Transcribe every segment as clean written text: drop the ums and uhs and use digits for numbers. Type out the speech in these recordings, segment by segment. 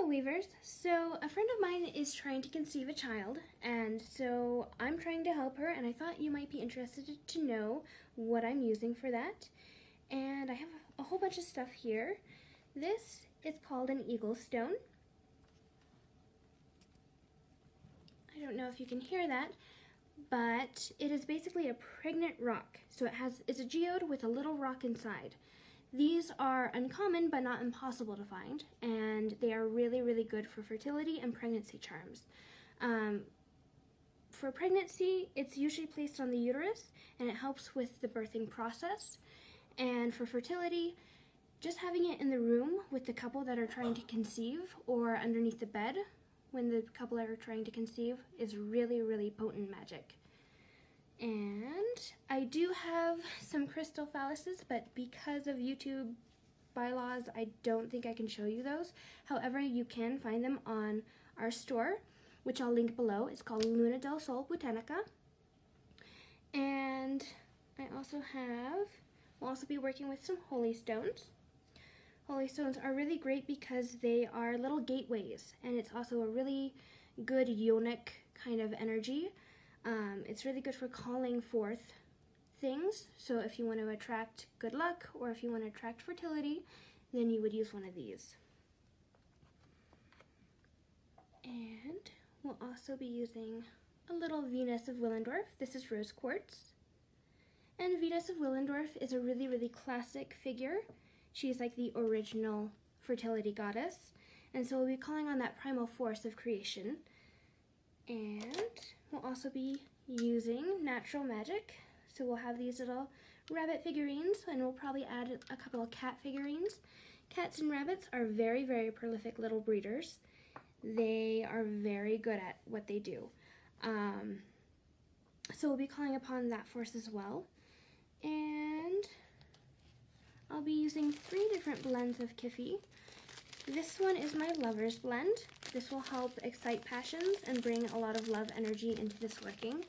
Hello Weavers! So a friend of mine is trying to conceive a child, and so I'm trying to help her, and I thought you might be interested to know what I'm using for that. And I have a whole bunch of stuff here. This is called an eagle stone. I don't know if you can hear that, but it is basically a pregnant rock. So it's a geode with a little rock inside. These are uncommon but not impossible to find, and they are really, really good for fertility and pregnancy charms. For pregnancy, it's usually placed on the uterus, and it helps with the birthing process. And for fertility, just having it in the room with the couple that are trying to conceive, or underneath the bed when the couple are trying to conceive, is really, really potent magic. And I do have some crystal phalluses, but because of YouTube bylaws, I don't think I can show you those. However, you can find them on our store, which I'll link below. It's called Luna del Sol Botanica. And we'll also be working with some holy stones. Holy stones are really great because they are little gateways, and it's also a really good yonic kind of energy. It's really good for calling forth things. So if you want to attract good luck, or if you want to attract fertility, then you would use one of these. And we'll also be using a little Venus of Willendorf. This is rose quartz. And Venus of Willendorf is a really, really classic figure. She's like the original fertility goddess. And so we'll be calling on that primal force of creation. And we'll also be using natural magic. So we'll have these little rabbit figurines, and we'll probably add a couple of cat figurines. Cats and rabbits are very, very prolific little breeders. They are very good at what they do. So we'll be calling upon that force as well. And I'll be using 3 different blends of Kiffy. This one is my Lover's Blend. This will help excite passions and bring a lot of love energy into this working.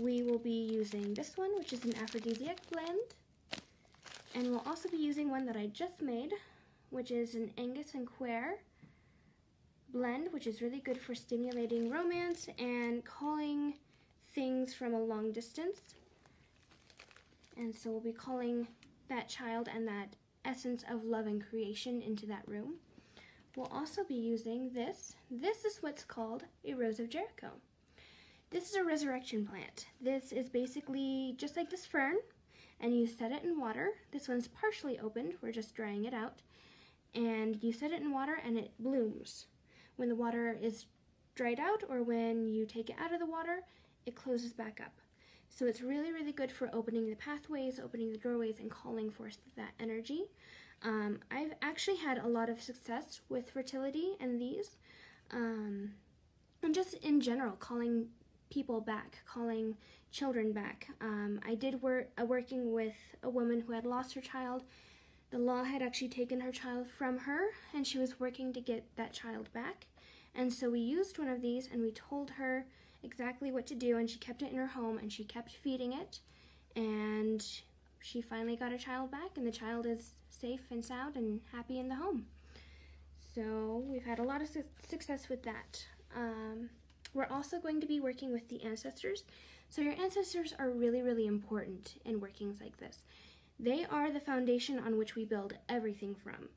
We will be using this one, which is an Aphrodisiac blend. And we'll also be using one that I just made, which is an Angus and Quare blend, which is really good for stimulating romance and calling things from a long distance. And so we'll be calling that child and that essence of love and creation into that room. We'll also be using this. This is what's called a Rose of Jericho. This is a resurrection plant. This is basically just like this fern, and you set it in water. This one's partially opened, we're just drying it out. And you set it in water and it blooms. When the water is dried out, or when you take it out of the water, it closes back up. So it's really, really good for opening the pathways, opening the doorways, and calling forth that energy. I've actually had a lot of success with fertility and these, and just in general, calling people back, calling children back. I did working with a woman who had lost her child. The law had actually taken her child from her, and she was working to get that child back. And so we used one of these, and we told her exactly what to do, and she kept it in her home, and she kept feeding it, and she finally got her child back, and the child is safe and sound and happy in the home. So we've had a lot of success with that. We're also going to be working with the ancestors. So your ancestors are really, really important in workings like this. They are the foundation on which we build everything from.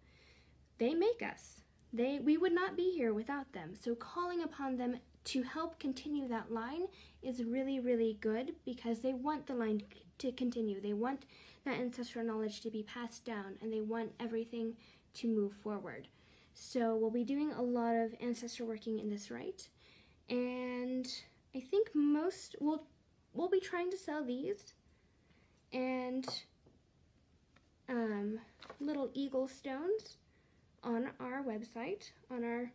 They make us. We would not be here without them. So calling upon them to help continue that line is really, really good, because they want the line to continue. They want that ancestral knowledge to be passed down, and they want everything to move forward. So we'll be doing a lot of ancestor working in this rite. And I think we'll be trying to sell these and little eagle stones on our website, on our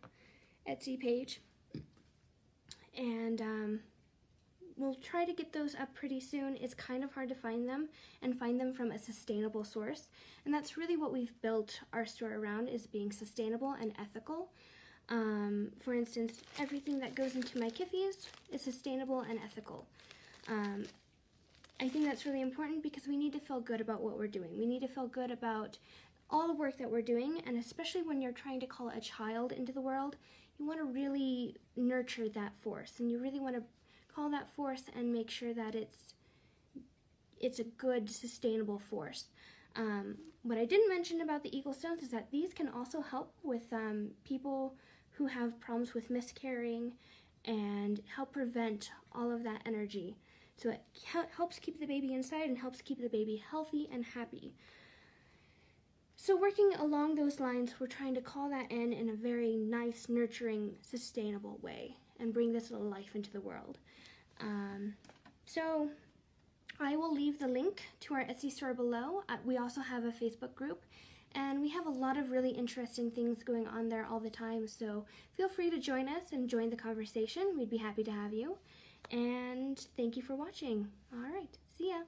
Etsy page. And we'll try to get those up pretty soon. It's kind of hard to find them, and find them from a sustainable source. And that's really what we've built our store around, is being sustainable and ethical. For instance, everything that goes into my Kiffies is sustainable and ethical. I think that's really important, because we need to feel good about what we're doing. We need to feel good about all the work that we're doing, and especially when you're trying to call a child into the world, you want to really nurture that force, and you really want to call that force and make sure that it's a good, sustainable force. What I didn't mention about the eagle stones is that these can also help with people who have problems with miscarrying and help prevent all of that energy. So it helps keep the baby inside and helps keep the baby healthy and happy. So working along those lines, we're trying to call that in a very nice, nurturing, sustainable way and bring this little life into the world. So I will leave the link to our Etsy store below. We also have a Facebook group, and we have a lot of really interesting things going on there all the time, so feel free to join us and join the conversation. We'd be happy to have you. And thank you for watching. All right, see ya.